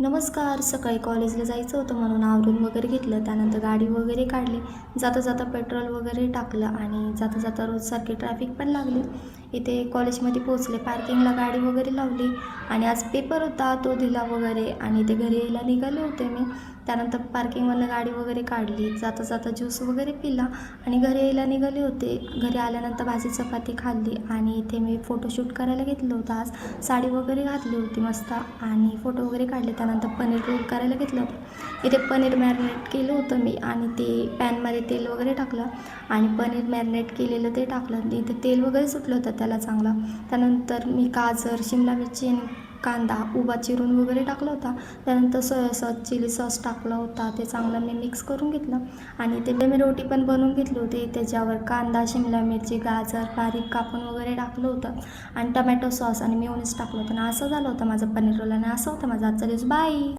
नमस्कार. सकाळी कॉलेजला जायचं होतं म्हणून आवरून वगैरे घेतलं. त्यानंतर गाडी वगैरे काढली. जाता जाता पेट्रोल वगैरे टाकलं आणि जाता जाता रोजसारखी ट्रॅफिक पण लागली. इथे कॉलेजमध्ये पोहोचले. पार्किंगला गाडी वगैरे लावली आणि आज पेपर होता तो दिला वगैरे आणि ते घरी यायला निघाले होते मी. त्यानंतर पार्किंगमधनं गाडी वगैरे काढली. जाता जाता ज्यूस वगैरे पिला आणि घरी यायला निघाले होते. घरी आल्यानंतर भाजी चपाती खाल्ली आणि इथे मी फोटोशूट करायला घेतलं होतं आज. साडी वगैरे घातली होती मस्त आणि फोटो वगैरे काढले. त्यानंतर पनीर रोल करायला घेतलं होतं. इथे पनीर मॅरिनेट केलं होतं मी आणि ते पॅनमध्ये तेल वगैरे टाकलं आणि पनीर मॅरिनेट केलेलं ते टाकलं. इथे तेल वगैरे सुटलं होतं त्याला चांगला. त्यानंतर मी गाजर, शिमला मिरची आणि कांदा उभा चिरून वगैरे टाकला होता. त्यानंतर सोया सॉस, चिली सॉस टाकला होता. ते चांगलं मी मिक्स करून घेतलं आणि ते मी रोटी पण बनवून घेतली होती. त्याच्यावर कांदा, शिमला मिरची, गाजर बारीक कापून वगैरे टाकलं होतं आणि टमॅटो सॉस आणि मेयोनीज टाकलं होतं आणि असं झालं होतं माझं पनीर रोल आणि असं होतं माझा आजचा दिवस. बाय.